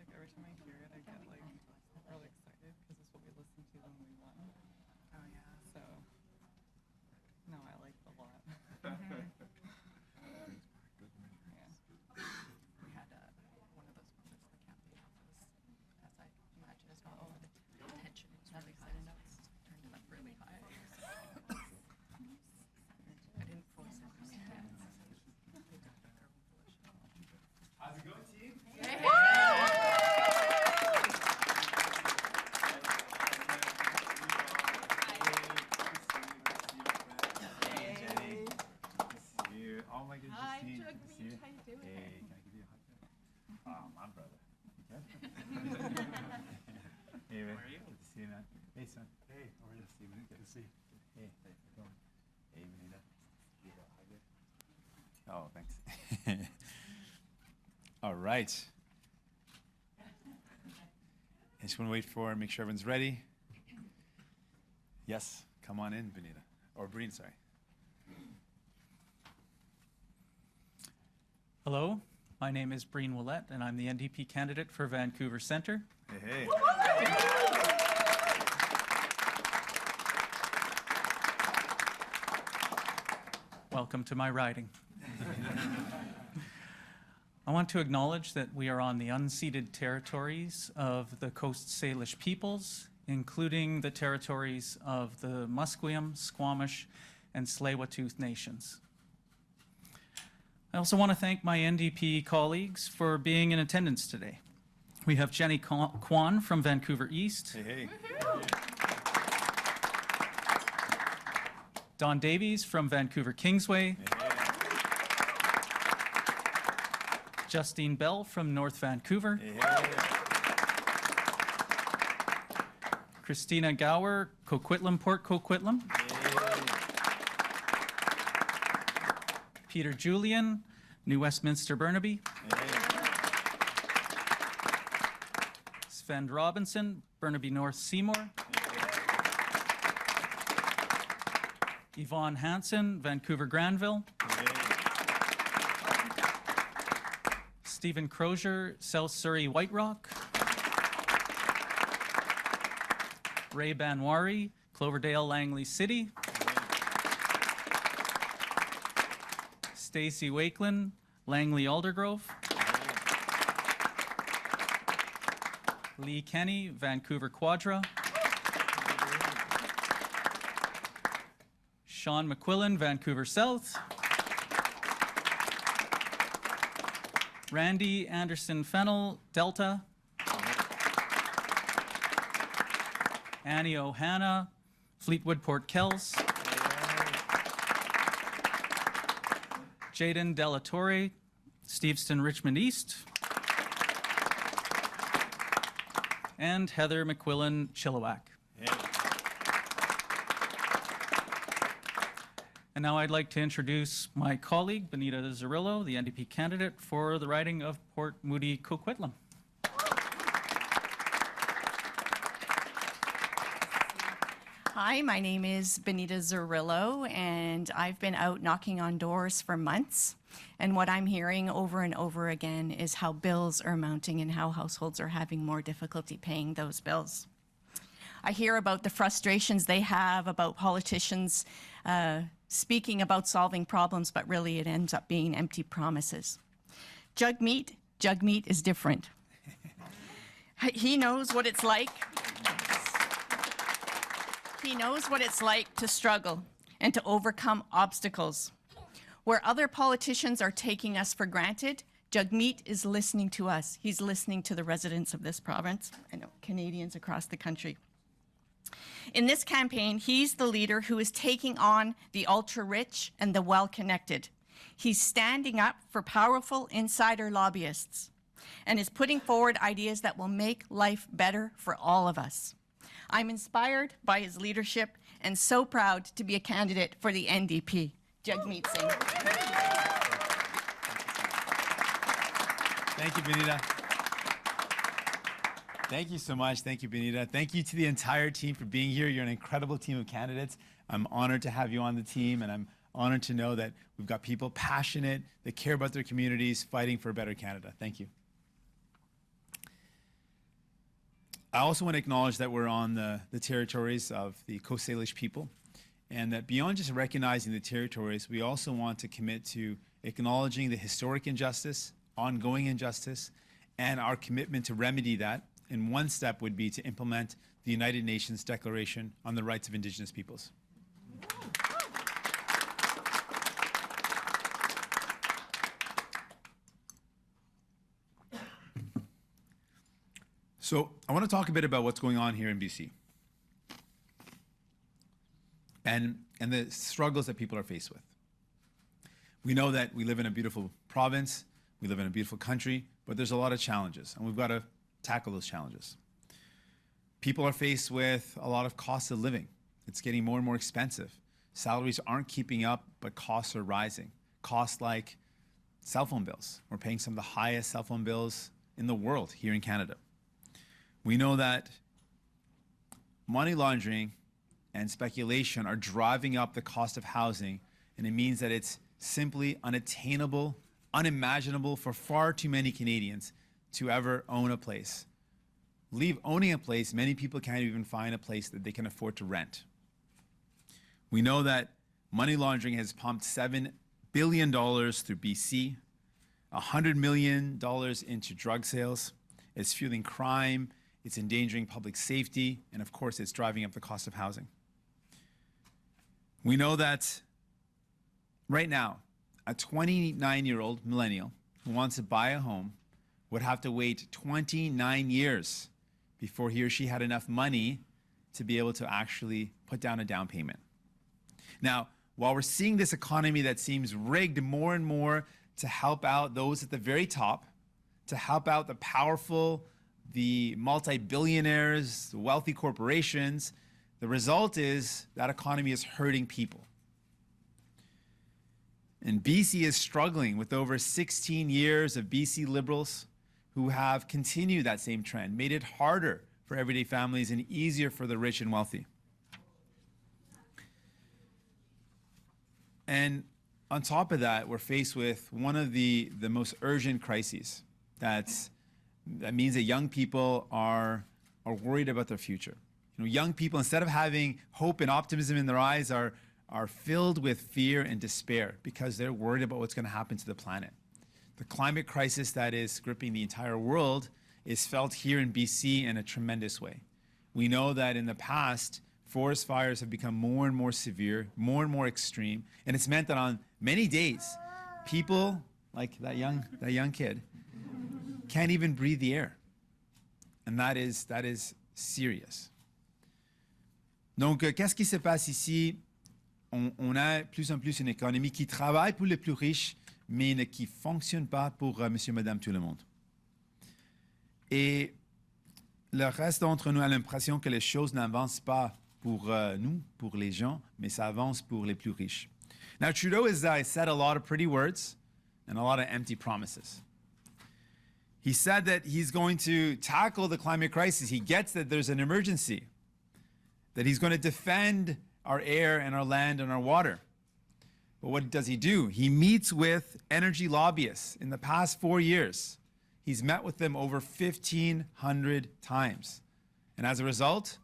like every time I hear it, I get like really excited because it's what we listened to when we won. Oh yeah. So, no, I like it a lot. Yeah. We had one of those moments in the campaign office, as I imagine as well. The tension is really high. The notes turned it up really high. I didn't fully understand. How's it going, team? Hey. Oh my goodness, Hi, Justine. Jagmeet. Good to see you. How you doing? Hey, can I give you a hug? Oh, my brother. You good? Hey, man. How are you? Good to see you, man. Hey, son. Hey, how are you, Steven? Good to see you. Hey, how you doing? Hey, Benita. Give you a hug there. Oh, thanks. All right. I just want to wait for, make sure everyone's ready. Yes, come on in, Benita. Or Breen, sorry. Hello, my name is Breen Willette, and I'm the NDP candidate for Vancouver Centre. Hey, hey. Welcome to my riding. I want to acknowledge that we are on the unceded territories of the Coast Salish peoples, including the territories of the Musqueam, Squamish, and Tsleil-Waututh nations. I also want to thank my NDP colleagues for being in attendance today. We have Jenny Kwan from Vancouver East, Hey, hey. Don Davies from Vancouver Kingsway, Justine Bell from North Vancouver, Hey, hey. Christina Gower, Coquitlam, Port Coquitlam, Peter Julian, New Westminster Burnaby, Sven Robinson, Burnaby North Seymour, Yvonne Hansen, Vancouver Granville, Stephen Crozier, South Surrey White Rock, Ray Banwari, Cloverdale Langley City, Stacey Wakeland, Langley Aldergrove, Lee Kenny, Vancouver Quadra, Sean McQuillan, Vancouver South, Randy Anderson Fennell, Delta, Annie Ohana, Fleetwood Port Kells, Jaden Delatorre, Steveston Richmond East, and Heather McQuillan, Chilliwack. And now I'd like to introduce my colleague, Benita Zorrilla, the NDP candidate for the riding of Port Moody Coquitlam. Hi, my name is Benita Zorrilla, and I've been out knocking on doors for months. And what I'm hearing over and over again is how bills are mounting and how households are having more difficulty paying those bills. I hear about the frustrations they have about politicians speaking about solving problems, but really it ends up being empty promises. Jagmeet is different. He knows what it's like. He knows what it's like to struggle and to overcome obstacles. Where other politicians are taking us for granted, Jagmeet is listening to us. He's listening to the residents of this province and Canadians across the country. In this campaign, he's the leader who is taking on the ultra-rich and the well-connected. He's standing up for powerful insider lobbyists and is putting forward ideas that will make life better for all of us. I'm inspired by his leadership and so proud to be a candidate for the NDP. Jagmeet Singh. Thank you, Benita. Thank you so much. Thank you, Benita. Thank you to the entire team for being here. You're an incredible team of candidates. I'm honored to have you on the team, and I'm honored to know that we've got people passionate, that care about their communities, fighting for a better Canada. Thank you. I also want to acknowledge that we're on the territories of the Coast Salish people, and that beyond just recognizing the territories, we also want to commit to acknowledging the historic injustice, ongoing injustice, and our commitment to remedy that. And one step would be to implement the United Nations Declaration on the Rights of Indigenous Peoples. So I want to talk a bit about what's going on here in BC and the struggles that people are faced with. We know that we live in a beautiful province, we live in a beautiful country, but there's a lot of challenges, and we've got to tackle those challenges. People are faced with a lot of cost of living. It's getting more and more expensive. Salaries aren't keeping up, but costs are rising. Costs like cell phone bills. We're paying some of the highest cell phone bills in the world here in Canada. We know that money laundering and speculation are driving up the cost of housing, and it means that it's simply unattainable, unimaginable for far too many Canadians to ever own a place. Leave owning a place, many people can't even find a place that they can afford to rent. We know that money laundering has pumped $7 billion through BC, $100 million into drug sales. It's fueling crime, it's endangering public safety, and of course, it's driving up the cost of housing. We know that right now, a 29-year-old millennial who wants to buy a home would have to wait 29 years before he or she had enough money to be able to actually put down a down payment. Now, while we're seeing this economy that seems rigged more and more to help out those at the very top, to help out the powerful, the multi-billionaires, the wealthy corporations, the result is that economy is hurting people. And BC is struggling with over 16 years of BC Liberals who have continued that same trend, made it harder for everyday families and easier for the rich and wealthy. And on top of that, we're faced with one of the most urgent crises. That means that young people are worried about their future. You know, young people, instead of having hope and optimism in their eyes, are filled with fear and despair because they're worried about what's going to happen to the planet. The climate crisis that is gripping the entire world is felt here in BC in a tremendous way. We know that in the past, forest fires have become more and more severe, more and more extreme, and it's meant that on many days, people like that young kid can't even breathe the air. And that is serious. Donc, qu'est-ce qui se passe ici? On a plus en plus une économie qui travaille pour les plus riches, mais qui ne fonctionne pas pour monsieur, madame, tout le monde. Et le reste d'entre nous a l'impression que les choses n'avancent pas pour nous, pour les gens, mais ça avance pour les plus riches. Now, Trudeau has said a lot of pretty words and a lot of empty promises. He said that he's going to tackle the climate crisis. He gets that there's an emergency, that he's going to defend our air and our land and our water. But what does he do? He meets with energy lobbyists. In the past 4 years, he's met with them over 1,500 times. And as a result,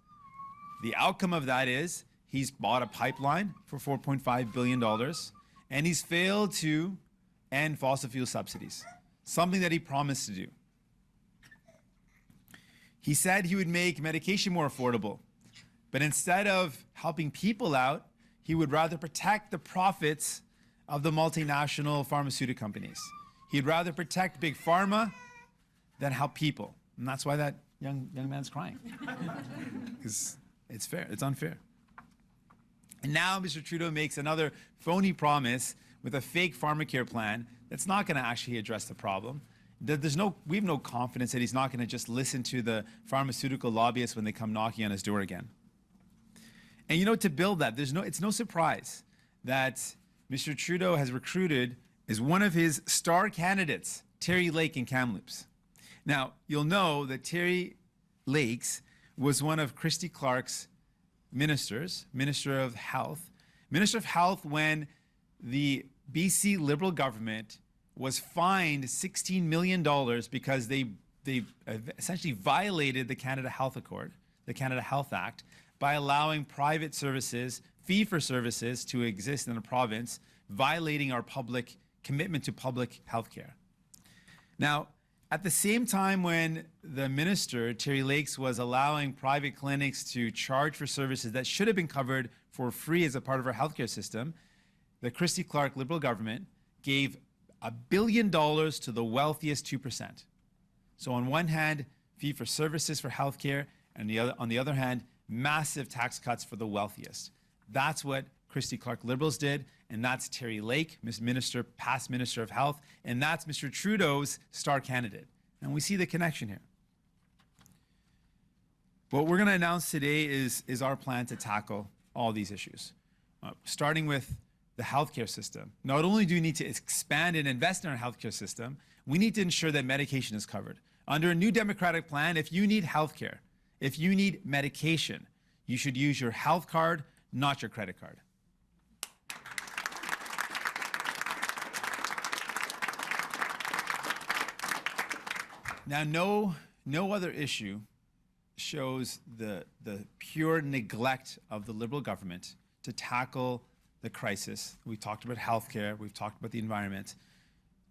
the outcome of that is he's bought a pipeline for $4.5 billion, and he's failed to end fossil fuel subsidies, something that he promised to do. He said he would make medication more affordable, but instead of helping people out, he would rather protect the profits of the multinational pharmaceutical companies. He'd rather protect big pharma than help people. And that's why that young man's crying. Because it's unfair. And now Mr. Trudeau makes another phony promise with a fake pharmacare plan that's not going to actually address the problem. We have no confidence that he's not going to just listen to the pharmaceutical lobbyists when they come knocking on his door again. And you know, to build that, it's no surprise that Mr. Trudeau has recruited as one of his star candidates, Terry Lake in Kamloops. Now, you'll know that Terry Lakes was one of Christy Clark's ministers, Minister of Health. Minister of Health when the BC Liberal government was fined $16 million because they essentially violated the Canada Health Accord, the Canada Health Act, by allowing private services, fee-for-services, to exist in the province, violating our public commitment to public health care. Now, at the same time when the minister, Terry Lakes, was allowing private clinics to charge for services that should have been covered for free as a part of our healthcare system, the Christy Clark Liberal government gave $1 billion to the wealthiest 2%. So on one hand, fee for services for healthcare, and on the other hand, massive tax cuts for the wealthiest. That's what Christy Clark Liberals did, and that's Terry Lake, past Minister of Health, and that's Mr. Trudeau's star candidate. And we see the connection here. What we're going to announce today is our plan to tackle all these issues, starting with the healthcare system. Not only do we need to expand and invest in our healthcare system, we need to ensure that medication is covered. Under a new democratic plan, if you need healthcare, if you need medication, you should use your health card, not your credit card. Now, no other issue shows the pure neglect of the Liberal government to tackle the crisis. We talked about healthcare, we've talked about the environment.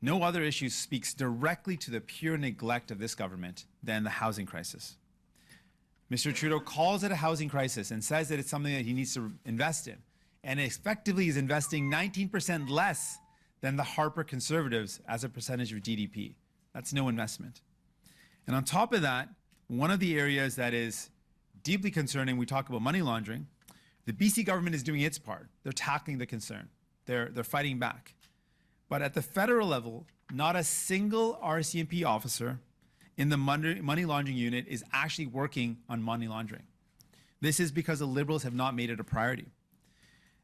No other issue speaks directly to the pure neglect of this government than the housing crisis. Mr. Trudeau calls it a housing crisis and says that it's something that he needs to invest in. And effectively is investing 19% less than the Harper Conservatives as a percentage of GDP. That's no investment. And on top of that, one of the areas that is deeply concerning, we talk about money laundering, the BC government is doing its part. They're tackling the concern. They're fighting back. But at the federal level, not a single RCMP officer in the money laundering unit is actually working on money laundering. This is because the Liberals have not made it a priority.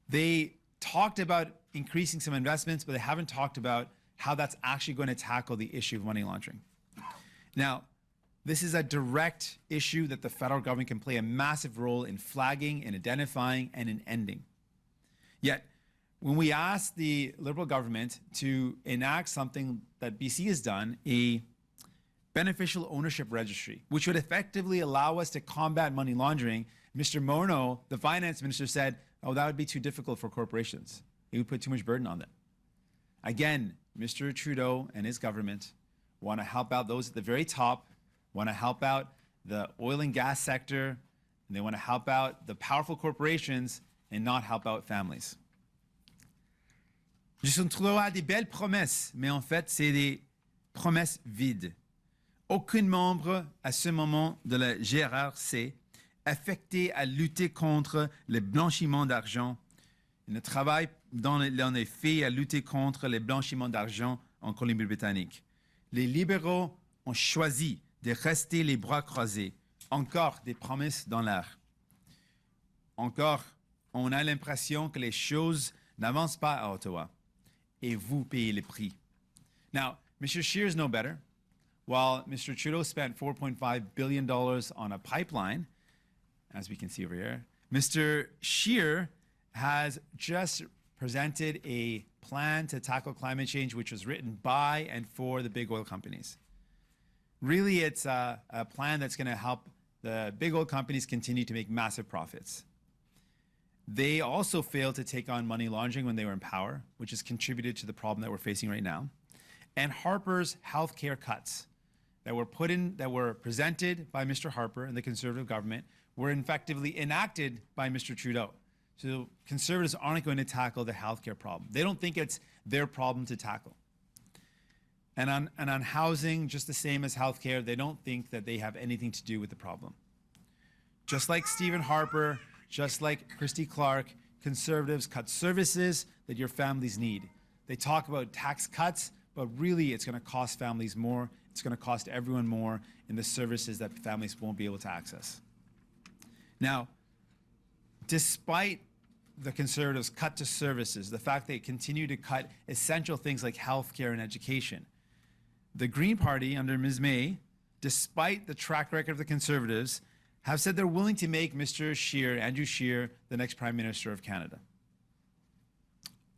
They talked about increasing some investments, but they haven't talked about how that's actually going to tackle the issue of money laundering. Now, this is a direct issue that the federal government can play a massive role in flagging, in identifying, and in ending. Yet, when we ask the Liberal government to enact something that BC has done, a beneficial ownership registry, which would effectively allow us to combat money laundering, Mr. Morneau, the finance minister, said, oh, that would be too difficult for corporations. It would put too much burden on them. Again, Mr. Trudeau and his government want to help out those at the very top, want to help out the oil and gas sector, and they want to help out the powerful corporations and not help out families. Justin Trudeau a des belles promesses, mais en fait, c'est des promesses vides. Aucun membre à ce moment de la GRRC affecté à lutter contre le blanchiment d'argent ne travaille dans les faits à lutter contre le blanchiment d'argent en Colombie-Britannique. Les libéraux ont choisi de rester les bras croisés. Encore des promesses dans l'air. Encore, on a l'impression que les choses n'avancent pas à Ottawa. Et vous payez le prix. Now, Mr. Scheer's no better. While Mr. Trudeau spent $4.5 billion on a pipeline, as we can see over here, Mr. Scheer has just presented a plan to tackle climate change, which was written by and for the big oil companies. Really, it's a plan that's going to help the big oil companies continue to make massive profits. They also failed to take on money laundering when they were in power, which has contributed to the problem that we're facing right now. And Harper's healthcare cuts that were presented by Mr. Harper and the Conservative government were effectively enacted by Mr. Trudeau. So Conservatives aren't going to tackle the healthcare problem. They don't think it's their problem to tackle. And on housing, just the same as healthcare, they don't think that they have anything to do with the problem. Just like Stephen Harper, just like Christy Clark, Conservatives cut services that your families need. They talk about tax cuts, but really it's going to cost families more. It's going to cost everyone more in the services that families won't be able to access. Now, despite the Conservatives' cut to services, the fact they continue to cut essential things like healthcare and education, the Green Party under Ms. May, despite the track record of the Conservatives, have said they're willing to make Mr. Scheer, Andrew Scheer, the next Prime Minister of Canada.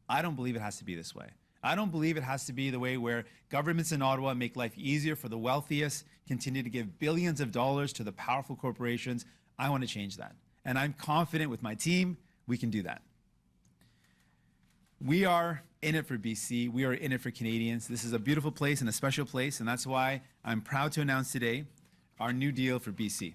I don't believe it has to be this way. I don't believe it has to be the way where governments in Ottawa make life easier for the wealthiest, continue to give billions of dollars to the powerful corporations. I want to change that. And I'm confident with my team, we can do that. We are in it for BC. We are in it for Canadians. This is a beautiful place and a special place, and that's why I'm proud to announce today our new deal for BC.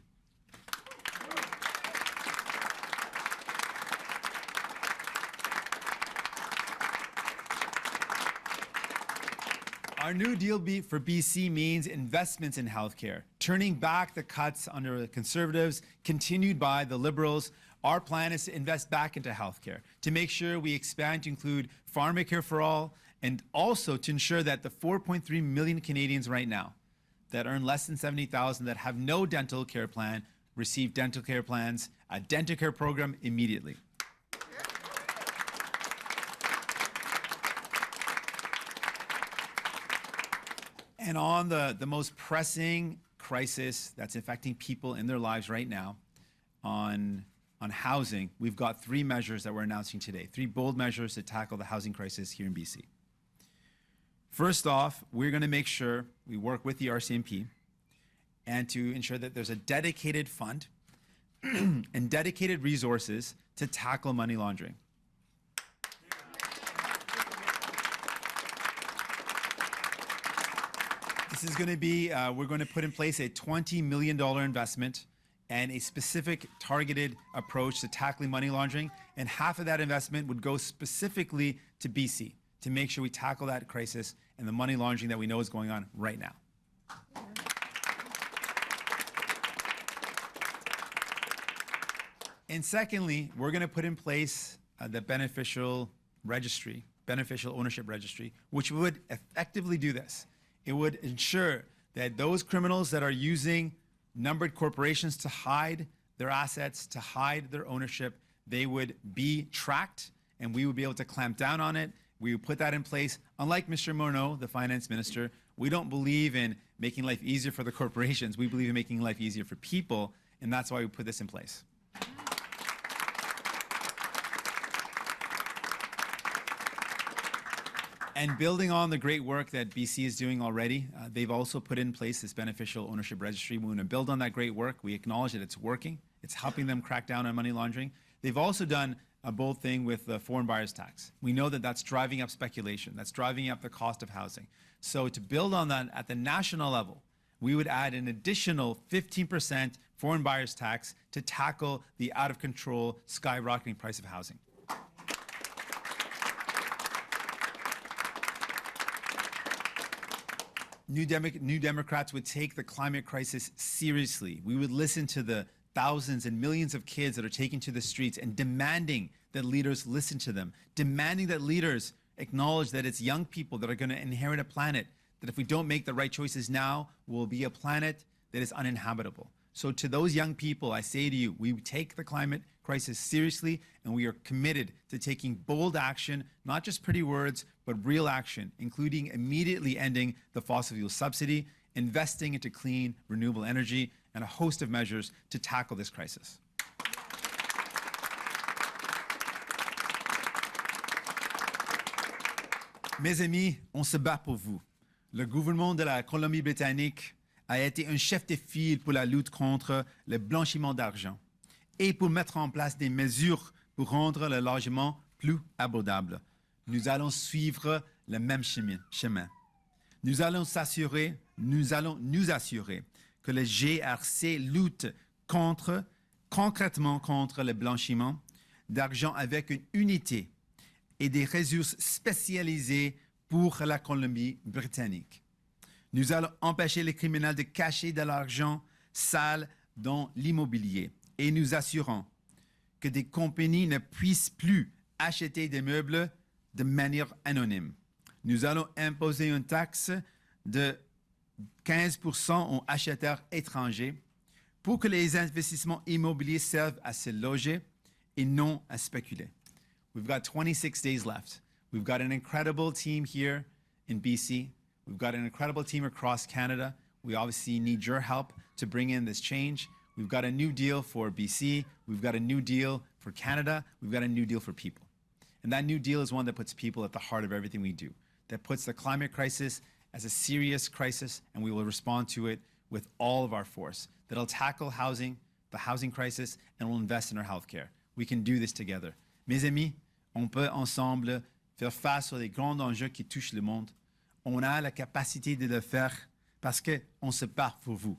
Our new deal for BC means investments in healthcare, turning back the cuts under the Conservatives, continued by the Liberals. Our plan is to invest back into healthcare, to make sure we expand to include pharmacare for all, and also to ensure that the 4.3 million Canadians right now that earn less than $70,000 that have no dental care plan receive dental care plans, a dental care program immediately. And on the most pressing crisis that's affecting people in their lives right now, on housing, we've got 3 measures that we're announcing today, 3 bold measures to tackle the housing crisis here in BC. First off, we're going to make sure we work with the RCMP and to ensure that there's a dedicated fund and dedicated resources to tackle money laundering. This is going to be, we're going to put in place a $20 million investment and a specific targeted approach to tackling money laundering. And half of that investment would go specifically to BC to make sure we tackle that crisis and the money laundering that we know is going on right now. And secondly, we're going to put in place the beneficial ownership registry, which would effectively do this. It would ensure that those criminals that are using numbered corporations to hide their assets, to hide their ownership, they would be tracked and we would be able to clamp down on it. We would put that in place. Unlike Mr. Morneau, the finance minister, we don't believe in making life easier for the corporations. We believe in making life easier for people, and that's why we put this in place. And building on the great work that BC is doing already, they've also put in place this beneficial ownership registry. We want to build on that great work. We acknowledge that it's working. It's helping them crack down on money laundering. They've also done a bold thing with the foreign buyers tax. We know that that's driving up speculation. That's driving up the cost of housing. So to build on that at the national level, we would add an additional 15% foreign buyers tax to tackle the out-of-control skyrocketing price of housing. New Democrats would take the climate crisis seriously. We would listen to the thousands and millions of kids that are taken to the streets and demanding that leaders listen to them, demanding that leaders acknowledge that it's young people that are going to inherit a planet, that if we don't make the right choices now, we'll be a planet that is uninhabitable. So to those young people, I say to you, we take the climate crisis seriously, and we are committed to taking bold action, not just pretty words, but real action, including immediately ending the fossil fuel subsidy, investing into clean, renewable energy, and a host of measures to tackle this crisis. Mes amis, on se bat pour vous. Le gouvernement de la Colombie-Britannique a été un chef de file pour la lutte contre le blanchiment d'argent et pour mettre en place des mesures pour rendre le logement plus abordable. Nous allons suivre le même chemin. Nous allons nous assurer que le GRC lutte concrètement contre le blanchiment d'argent avec une unité et des ressources spécialisées pour la Colombie-Britannique. Nous allons empêcher les criminels de cacher de l'argent sale dans l'immobilier et nous assurons que des compagnies ne puissent plus acheter des meubles de manière anonyme. Nous allons imposer une taxe de 15% aux acheteurs étrangers pour que les investissements immobiliers servent à se loger et non à spéculer. We've got 26 days left. We've got an incredible team here in BC. We've got an incredible team across Canada. We obviously need your help to bring in this change. We've got a new deal for BC. We've got a new deal for Canada. We've got a new deal for people. And that new deal is one that puts people at the heart of everything we do. that puts the climate crisis as a serious crisis, and we will respond to it with all of our force. That'll tackle housing, the housing crisis, and will invest in our healthcare. We can do this together. Mes amis, on peut ensemble faire face aux grands enjeux qui touchent le monde. On a la capacité de le faire parce qu'on se bat pour vous.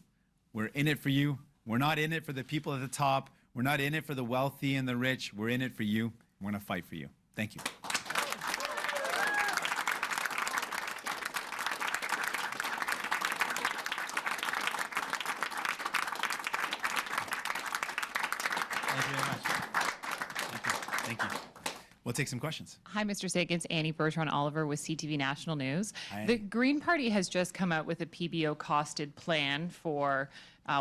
We're in it for you. We're not in it for the people at the top. We're not in it for the wealthy and the rich. We're in it for you. We're going to fight for you. Thank you. Thank you very much. Thank you. We'll take some questions. Hi, Mr. Singh. It's Annie Bertrand-Oliver with CTV National News. Hi, The Annie. Green Party has just come out with a PBO costed plan for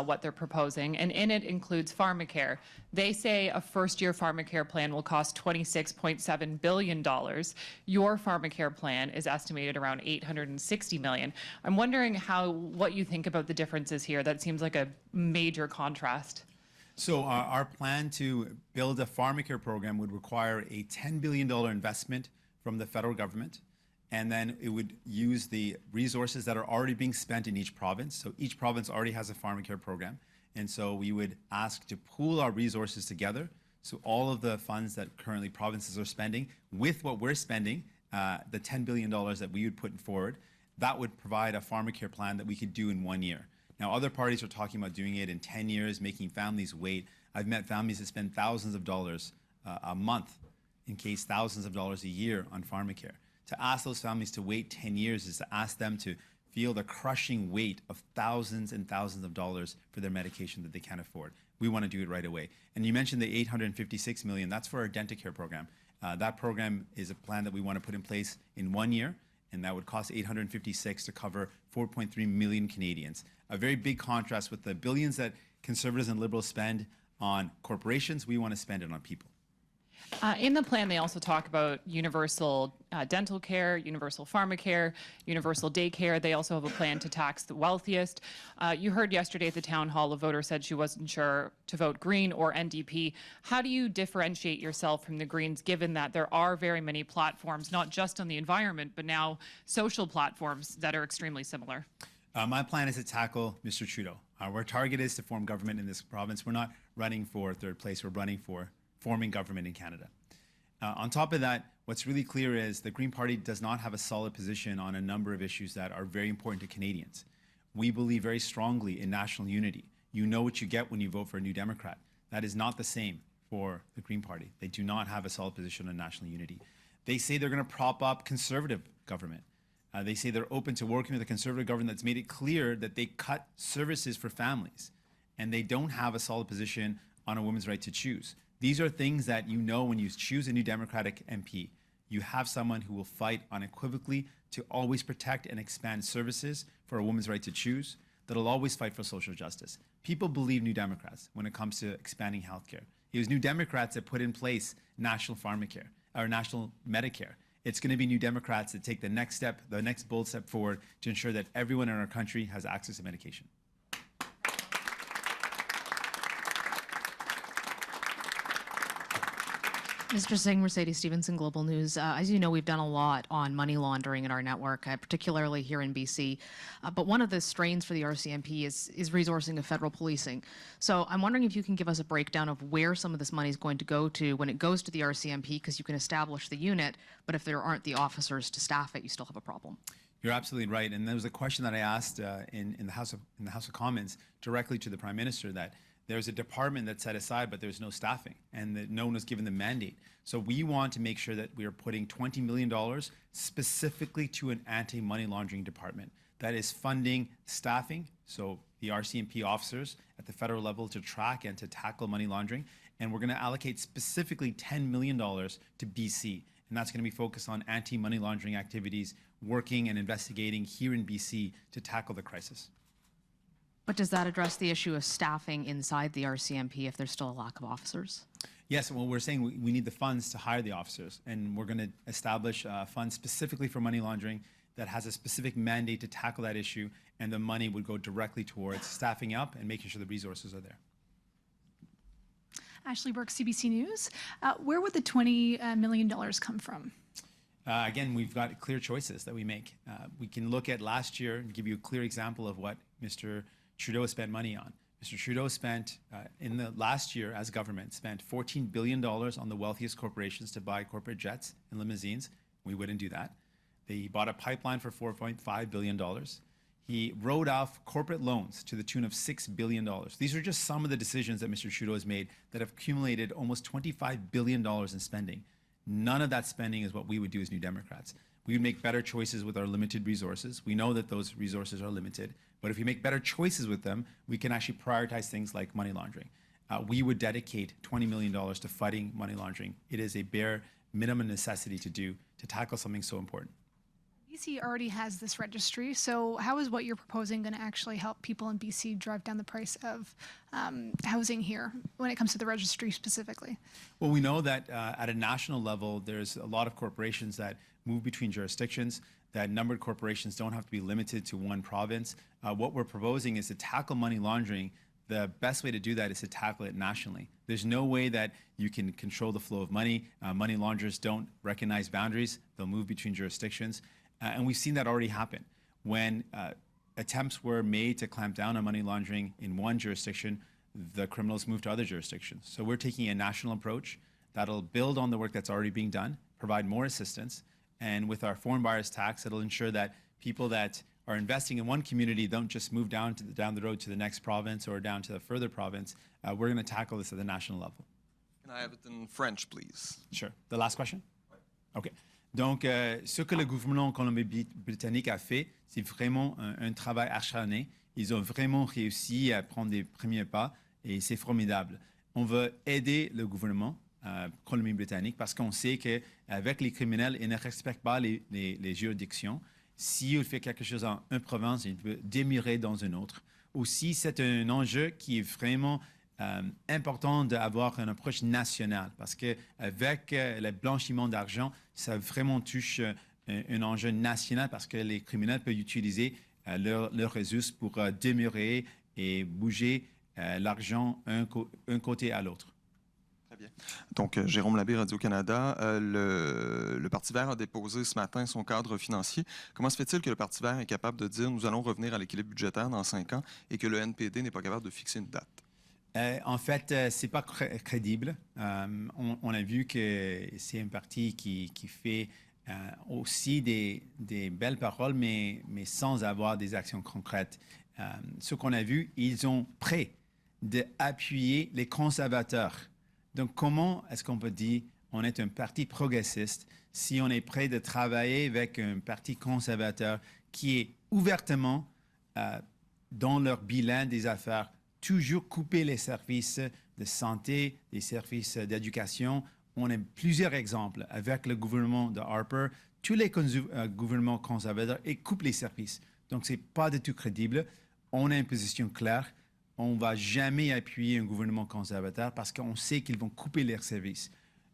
what they're proposing, and in it includes pharmacare. They say a first-year pharmacare plan will cost $26.7 billion. Your pharmacare plan is estimated around $860 million. I'm wondering what you think about the differences here. That seems like a major contrast. So our plan to build a pharmacare program would require a $10 billion investment from the federal government, and then it would use the resources that are already being spent in each province. So each province already has a pharmacare program, and so we would ask to pool our resources together. So all of the funds that currently provinces are spending with what we're spending, the $10 billion that we would put forward, that would provide a pharmacare plan that we could do in 1 year. Now, other parties are talking about doing it in 10 years, making families wait. I've met families that spend thousands of dollars a month, in case thousands of dollars a year on pharmacare. To ask those families to wait 10 years is to ask them to feel the crushing weight of thousands and thousands of dollars for their medication that they can't afford. We want to do it right away. And you mentioned the $856 million. That's for our Dentacare program. That program is a plan that we want to put in place in 1 year, and that would cost $856 to cover 4.3 million Canadians. A very big contrast with the billions that Conservatives and Liberals spend on corporations. We want to spend it on people. In the plan, they also talk about universal dental care, universal pharmacare, universal daycare. They also have a plan to tax the wealthiest. You heard yesterday at the town hall, a voter said she wasn't sure to vote Green or NDP. How do you differentiate yourself from the Greens, given that there are very many platforms, not just on the environment, but now social platforms that are extremely similar? My plan is to tackle Mr. Trudeau. Our target is to form government in this province. We're not running for third place. We're running for forming government in Canada. On top of that, what's really clear is the Green Party does not have a solid position on a number of issues that are very important to Canadians. We believe very strongly in national unity. You know what you get when you vote for a New Democrat. That is not the same for the Green Party. They do not have a solid position on national unity. They say they're going to prop up Conservative government. They say they're open to working with a Conservative government that's made it clear that they cut services for families, and they don't have a solid position on a woman's right to choose. These are things that you know when you choose a New Democratic MP. You have someone who will fight unequivocally to always protect and expand services for a woman's right to choose, that'll always fight for social justice. People believe New Democrats when it comes to expanding healthcare. It was New Democrats that put in place national pharmacare, or national Medicare. It's going to be New Democrats that take the next step, the next bold step forward to ensure that everyone in our country has access to medication. Mr. Singh, Mercedes Stevenson, Global News. As you know, we've done a lot on money laundering in our network, particularly here in BC. But one of the strains for the RCMP is resourcing of federal policing. So I'm wondering if you can give us a breakdown of where some of this money is going to go to when it goes to the RCMP, because you can establish the unit, but if there aren't the officers to staff it, you still have a problem. You're absolutely right. And there was a question that I asked in the House of Commons directly to the Prime Minister, that there's a department that's set aside, but there's no staffing, and that no one was given the mandate. So we want to make sure that we are putting $20 million specifically to an anti-money laundering department that is funding staffing, so the RCMP officers at the federal level to track and to tackle money laundering. And we're going to allocate specifically $10 million to BC, and that's going to be focused on anti-money laundering activities, working and investigating here in BC to tackle the crisis. But does that address the issue of staffing inside the RCMP if there's still a lack of officers? Yes, well, we're saying we need the funds to hire the officers, and we're going to establish a fund specifically for money laundering that has a specific mandate to tackle that issue, and the money would go directly towards staffing up and making sure the resources are there. Ashley Burke, CBC News. Where would the $20 million come from? Again, we've got clear choices that we make. We can look at last year and give you a clear example of what Mr. Trudeau spent money on. Mr. Trudeau spent, in the last year as government, spent $14 billion on the wealthiest corporations to buy corporate jets and limousines. We wouldn't do that. They bought a pipeline for $4.5 billion. He wrote off corporate loans to the tune of $6 billion. These are just some of the decisions that Mr. Trudeau has made that have accumulated almost $25 billion in spending. None of that spending is what we would do as New Democrats. We would make better choices with our limited resources. We know that those resources are limited, but if we make better choices with them, we can actually prioritize things like money laundering. We would dedicate $20 million to fighting money laundering. It is a bare minimum necessity to do to tackle something so important. BC already has this registry, so how is what you're proposing going to actually help people in BC drive down the price of housing here when it comes to the registry specifically? Well, we know that at a national level, there's a lot of corporations that move between jurisdictions, that numbered corporations don't have to be limited to one province. What we're proposing is to tackle money laundering. The best way to do that is to tackle it nationally. There's no way that you can control the flow of money. Money launderers don't recognize boundaries. They'll move between jurisdictions. And we've seen that already happen. When attempts were made to clamp down on money laundering in one jurisdiction, the criminals moved to other jurisdictions. So we're taking a national approach that'll build on the work that's already being done, provide more assistance, and with our foreign buyers tax, it'll ensure that people that are investing in one community don't just move down the road to the next province or down to the further province. We're going to tackle this at the national level. Can I have it in French, please? Sure. The last question? OK. Donc, ce que le gouvernement colombie-britannique a fait, c'est vraiment un travail acharné. Ils ont vraiment réussi à prendre des premiers pas et c'est formidable. On veut aider le gouvernement colombie-britannique parce qu'on sait qu'avec les criminels, ils ne respectent pas les juridictions. S'il fait quelque chose en une province, il peut démirer dans une autre. Aussi, c'est un enjeu qui est vraiment important d'avoir une approche nationale parce qu'avec le blanchiment d'argent, ça vraiment touche un enjeu national parce que les criminels peuvent utiliser leurs ressources pour démirer et bouger l'argent un côté à l'autre. Très bien. Donc, Jérôme Labbé, Radio-Canada. Le Parti vert a déposé ce matin son cadre financier. Comment se fait-il que le Parti vert est capable de dire « nous allons revenir à l'équilibre budgétaire dans 5 ans » et que le NPD n'est pas capable de fixer une date? En fait, c'est pas crédible. On a vu que c'est un parti qui fait aussi des belles paroles, mais sans avoir des actions concrètes. Ce qu'on a vu, ils ont prêt d'appuyer les conservateurs. Donc, comment est-ce qu'on peut dire on est un parti progressiste si on est prêt de travailler avec un parti conservateur qui est ouvertement dans leur bilan des affaires toujours couper les services de santé, les services d'éducation. On a plusieurs exemples avec le gouvernement de Harper. Tous les gouvernements conservateurs coupent les services. Donc, ce n'est pas du tout crédible. On a une position claire. On ne va jamais appuyer un gouvernement conservateur parce qu'on sait qu'ils vont couper leurs services.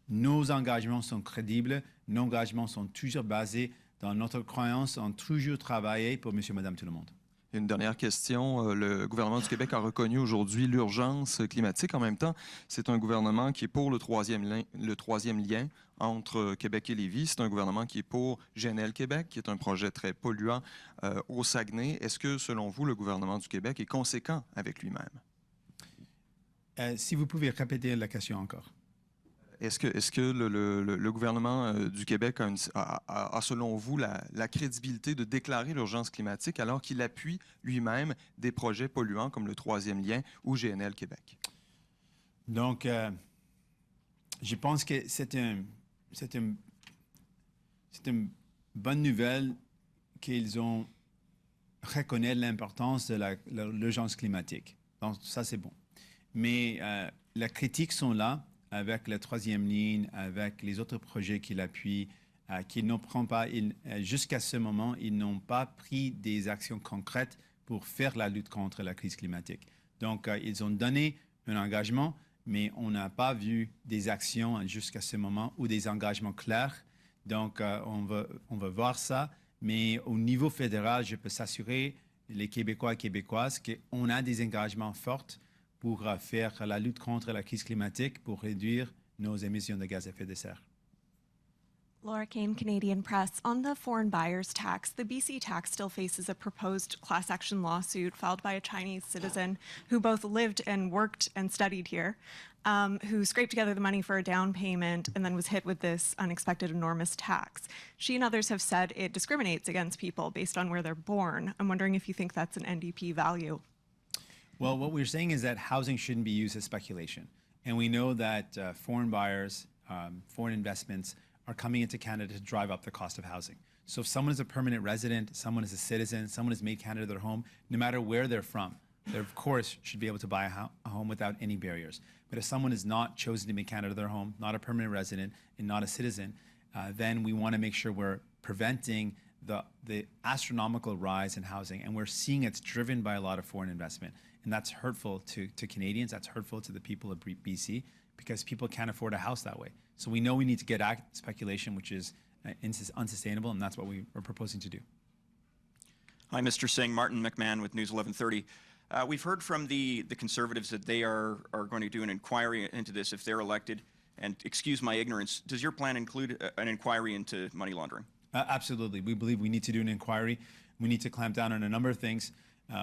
Nos engagements sont crédibles. Nos engagements sont toujours basés dans notre croyance en toujours travailler pour monsieur, madame, tout le monde. Une dernière question. Le gouvernement du Québec a reconnu aujourd'hui l'urgence climatique. En même temps, c'est un gouvernement qui est pour le troisième lien entre Québec et Lévis. C'est un gouvernement qui est pour GNL Québec, qui est un projet très polluant au Saguenay. Est-ce que, selon vous, le gouvernement du Québec est conséquent avec lui-même? Si vous pouvez répéter la question encore. Est-ce que le gouvernement du Québec a, selon vous, la crédibilité de déclarer l'urgence climatique alors qu'il appuie lui-même des projets polluants comme le troisième lien ou GNL Québec? Donc, je pense que c'est une bonne nouvelle qu'ils ont reconnu l'importance de l'urgence climatique. Donc, ça, c'est bon. Mais les critiques sont là, avec la troisième ligne, avec les autres projets qu'il appuie, qu'ils ne prennent pas, jusqu'à ce moment, ils n'ont pas pris des actions concrètes pour faire la lutte contre la crise climatique. Donc, ils ont donné un engagement, mais on n'a pas vu des actions jusqu'à ce moment ou des engagements clairs. Donc, on va voir ça. Mais au niveau fédéral, je peux s'assurer, les Québécois et Québécoises, qu'on a des engagements forts pour faire la lutte contre la crise climatique, pour réduire nos émissions de gaz à effet de serre. Laura Kane, Canadian Press. On the foreign buyers tax, the BC tax still faces a proposed class action lawsuit filed by a Chinese citizen who both lived and worked and studied here, who scraped together the money for a down payment and then was hit with this unexpected enormous tax. She and others have said it discriminates against people based on where they're born. I'm wondering if you think that's an NDP value. Well, what we're saying is that housing shouldn't be used as speculation. And we know that foreign buyers, foreign investments are coming into Canada to drive up the cost of housing. So if someone is a permanent resident, someone is a citizen, someone has made Canada their home, no matter where they're from, they of course should be able to buy a home without any barriers. But if someone has not chosen to make Canada their home, not a permanent resident and not a citizen, then we want to make sure we're preventing the astronomical rise in housing. And we're seeing it's driven by a lot of foreign investment. And that's hurtful to Canadians, that's hurtful to the people of BC, because people can't afford a house that way. So we know we need to get at speculation, which is unsustainable, and that's what we are proposing to do. Hi, Mr. Singh. Martin McMahon with News 1130. We've heard from the Conservatives that they are going to do an inquiry into this if they're elected. And excuse my ignorance, does your plan include an inquiry into money laundering? Absolutely. We believe we need to do an inquiry. We need to clamp down on a number of things.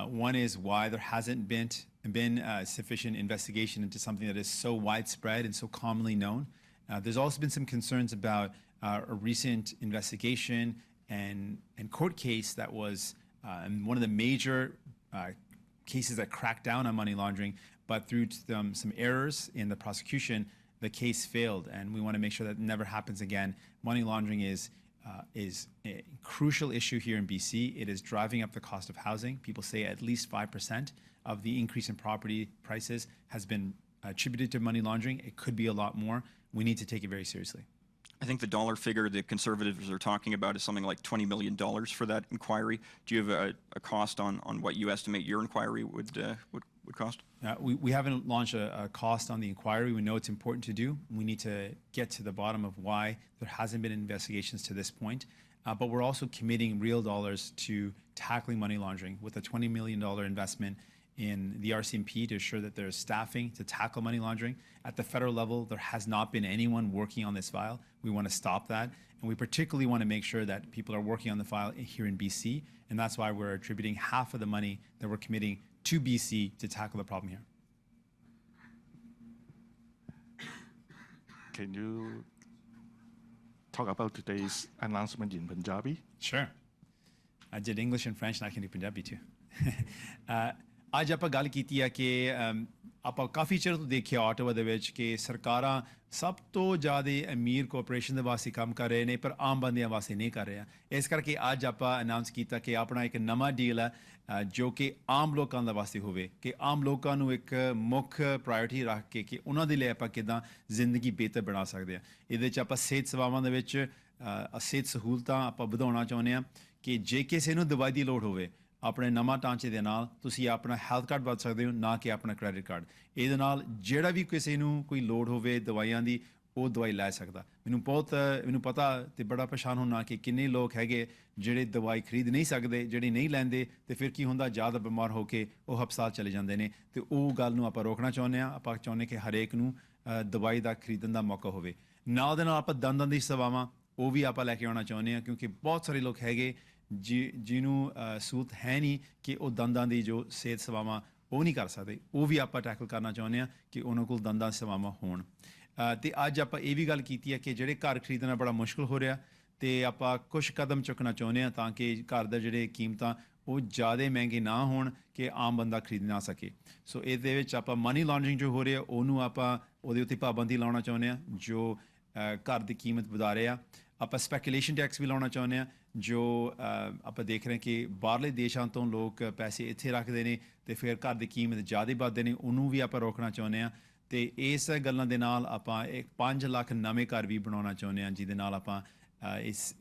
One is why there hasn't been sufficient investigation into something that is so widespread and so commonly known. There's also been some concerns about a recent investigation and court case that was one of the major cases that cracked down on money laundering, but through some errors in the prosecution, the case failed, and we want to make sure that never happens again. Money laundering is a crucial issue here in BC. It is driving up the cost of housing. People say at least 5% of the increase in property prices has been attributed to money laundering. It could be a lot more. We need to take it very seriously. I think the dollar figure the Conservatives are talking about is something like $20 million for that inquiry. Do you have a cost on what you estimate your inquiry would cost? We haven't launched a cost on the inquiry. We know it's important to do. We need to get to the bottom of why there hasn't been investigations to this point. But we're also committing real dollars to tackling money laundering with a $20 million investment in the RCMP to ensure that there's staffing to tackle money laundering. At the federal level, there has not been anyone working on this file. We want to stop that. And we particularly want to make sure that people are working on the file here in BC. And that's why we're attributing half of the money that we're committing to BC to tackle the problem here. Can you talk about today's announcement in Punjabi? Sure. I did English and French, and I can do Punjabi too. ਅੱਜ ਆਪਾਂ ਗੱਲ ਕੀਤੀ ਹੈ ਕਿ ਆਪਾਂ ਕਾਫੀ ਚਿਰ ਤੋਂ ਦੇਖਿਆ ਆਟੋਵਾ ਦੇ ਵਿੱਚ ਕਿ ਸਰਕਾਰਾਂ ਸਭ ਤੋਂ ਜ਼ਿਆਦਾ ਅਮੀਰ ਕੋਆਪਰੇਸ਼ਨ ਦੇ ਵਾਸਤੇ ਕੰਮ ਕਰ ਰਹੇ ਨੇ ਪਰ ਆਮ ਬੰਦਿਆਂ ਵਾਸਤੇ ਨਹੀਂ ਕਰ ਰਹੇ। ਇਸ ਕਰਕੇ ਅੱਜ ਆਪਾਂ ਅਨਾਉਂਸ ਕੀਤਾ ਕਿ ਆਪਣਾ ਇੱਕ ਨਵਾਂ ਡੀਲ ਹੈ ਜੋ ਕਿ ਆਮ ਲੋਕਾਂ ਦਾ ਵਾਸਤੇ ਹੋਵੇ, ਕਿ ਆਮ ਲੋਕਾਂ ਨੂੰ ਇੱਕ ਮੁੱਖ ਪ੍ਰਾਇਓਰਟੀ ਰੱਖ ਕੇ ਕਿ ਉਹਨਾਂ ਦੇ ਲਈ ਆਪਾਂ ਕਿੱਦਾਂ ਜ਼ਿੰਦਗੀ ਬਿਹਤਰ ਬਣਾ ਸਕਦੇ ਹਾਂ। ਇਹਦੇ 'ਚ ਆਪਾਂ ਸਿਹਤ ਸੇਵਾਵਾਂ ਦੇ ਵਿੱਚ ਸਿਹਤ ਸਹੂਲਤਾਂ ਆਪਾਂ ਵਧਾਉਣਾ ਚਾਹੁੰਦੇ ਹਾਂ ਕਿ ਜੇ ਕਿਸੇ ਨੂੰ ਦਵਾਈ ਦੀ ਲੋੜ ਹੋਵੇ ਆਪਣੇ ਨਵਾਂ ਢਾਂਚੇ ਦੇ ਨਾਲ ਤੁਸੀਂ ਆਪਣਾ ਹੈਲਥ ਕਾਰਡ ਵਰਤ ਸਕਦੇ ਹੋ, ਨਾ ਕਿ ਆਪਣਾ ਕ੍ਰੈਡਿਟ ਕਾਰਡ। ਇਹਦੇ ਨਾਲ ਜਿਹੜਾ ਵੀ ਕਿਸੇ ਨੂੰ ਕੋਈ ਲੋੜ ਹੋਵੇ ਦਵਾਈਆਂ ਦੀ ਉਹ ਦਵਾਈ ਲੈ ਸਕਦਾ। ਮੈਨੂੰ ਪਤਾ ਤੇ ਬੜਾ ਪਰੇਸ਼ਾਨ ਹੋਣਾ ਕਿ ਕਿੰਨੇ ਲੋਕ ਹੈਗੇ ਜਿਹੜੇ ਦਵਾਈ ਖਰੀਦ ਨਹੀਂ ਸਕਦੇ, ਜਿਹੜੇ ਨਹੀਂ ਲੈਂਦੇ ਤੇ ਫਿਰ ਕੀ ਹੁੰਦਾ ਜ਼ਿਆਦਾ ਬਿਮਾਰ ਹੋ ਕੇ ਉਹ ਹਸਪਤਾਲ ਚਲੇ ਜਾਂਦੇ ਨੇ। ਤੇ ਉਹ ਗੱਲ ਨੂੰ ਆਪਾਂ ਰੋਕਣਾ ਚਾਹੁੰਦੇ ਹਾਂ। ਆਪਾਂ ਚਾਹੁੰਦੇ ਕਿ ਹਰੇਕ ਨੂੰ ਦਵਾਈ ਦਾ ਖਰੀਦਣ ਦਾ ਮੌਕਾ ਹੋਵੇ। ਨਾਲ ਦੇ ਨਾਲ ਆਪਾਂ ਦੰਦਾਂ ਦੀ ਸੇਵਾਵਾਂ ਉਹ ਵੀ ਆਪਾਂ ਲੈ ਕੇ ਆਉਣਾ ਚਾਹੁੰਦੇ ਹਾਂ ਕਿਉਂਕਿ ਬਹੁਤ ਸਾਰੇ ਲੋਕ ਹੈਗੇ ਜਿਹਨੂੰ ਸਹੂਲਤ ਹੈ ਨਹੀਂ ਕਿ ਉਹ ਦੰਦਾਂ ਦੀ ਜੋ ਸਿਹਤ ਸੇਵਾਵਾਂ ਉਹ ਨਹੀਂ ਕਰ ਸਕਦੇ। ਉਹ ਵੀ ਆਪਾਂ ਟੈਕਲ ਕਰਨਾ ਚਾਹੁੰਦੇ ਹਾਂ ਕਿ ਉਹਨਾਂ ਕੋਲ ਦੰਦਾਂ ਸੇਵਾਵਾਂ ਹੋਣ। ਤੇ ਅੱਜ ਆਪਾਂ ਇਹ ਵੀ ਗੱਲ ਕੀਤੀ ਹੈ ਕਿ ਜਿਹੜੇ ਘਰ ਖਰੀਦਣਾ ਬੜਾ ਮੁਸ਼ਕਲ ਹੋ ਰਿਹਾ ਤੇ ਆਪਾਂ ਕੁਝ ਕਦਮ ਚੁੱਕਣਾ ਚਾਹੁੰਦੇ ਹਾਂ ਤਾਂ ਕਿ ਘਰ ਦਾ ਜਿਹੜੇ ਕੀਮਤਾਂ ਉਹ ਜ਼ਿਆਦਾ ਮਹਿੰਗੇ ਨਾ ਹੋਣ ਕਿ ਆਮ ਬੰਦਾ ਖਰੀਦ ਨਾ ਸਕੇ। ਸੋ ਇਹਦੇ ਵਿੱਚ ਆਪਾਂ ਮਨੀ ਲਾਂਡਰਿੰਗ ਜੋ ਹੋ ਰਿਹਾ ਉਹਨੂੰ ਆਪਾਂ ਉਹਦੇ ਉੱਤੇ ਪਾਬੰਦੀ ਲਾਉਣਾ ਚਾਹੁੰਦੇ ਹਾਂ ਜੋ ਘਰ ਦੀ ਕੀਮਤ ਵਧਾ ਰਿਹਾ। ਆਪਾਂ ਸਪੈਕੂਲੇਸ਼ਨ ਟੈਕਸ ਵੀ ਲਾਉਣਾ ਚਾਹੁੰਦੇ ਹਾਂ ਜੋ ਆਪਾਂ ਦੇਖ ਰਹੇ ਕਿ ਬਾਹਰਲੇ ਦੇਸ਼ਾਂ ਤੋਂ ਲੋਕ ਪੈਸੇ ਇੱਥੇ ਰੱਖਦੇ ਨੇ ਤੇ ਫਿਰ ਘਰ ਦੀ ਕੀਮਤ ਜ਼ਿਆਦਾ ਵੱਧਦੇ ਨੇ, ਉਹਨੂੰ ਵੀ ਆਪਾਂ ਰੋਕਣਾ ਚਾਹੁੰਦੇ ਹਾਂ। ਤੇ ਇਸ ਗੱਲਾਂ ਦੇ ਨਾਲ ਆਪਾਂ 5 ਲੱਖ ਨਵੇਂ ਘਰ ਵੀ ਬਣਾਉਣਾ ਚਾਹੁੰਦੇ ਹਾਂ ਜਿਹਦੇ ਨਾਲ ਆਪਾਂ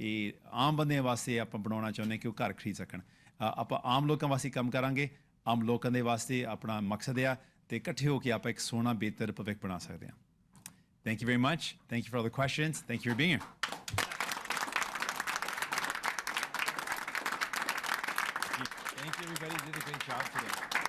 ਇਹ ਆਮ ਬੰਦਿਆਂ ਵਾਸਤੇ ਆਪਾਂ ਬਣਾਉਣਾ ਚਾਹੁੰਦੇ ਹਾਂ ਕਿ ਉਹ ਘਰ ਖਰੀਦ ਸਕਣ। ਆਪਾਂ ਆਮ ਲੋਕਾਂ ਵਾਸਤੇ ਕੰਮ ਕਰਾਂਗੇ, ਆਮ ਲੋਕਾਂ ਦੇ ਵਾਸਤੇ ਆਪਣਾ ਮਕਸਦ ਆ ਤੇ ਇਕੱਠੇ ਹੋ ਕੇ ਆਪਾਂ ਇੱਕ ਸੋਹਣਾ ਬਿਹਤਰ ਭਵਿੱਖ ਬਣਾ ਸਕਦੇ ਹਾਂ। Thank you very much. Thank you for all the questions. Thank you for being here. Thank you, everybody. You did a great job today.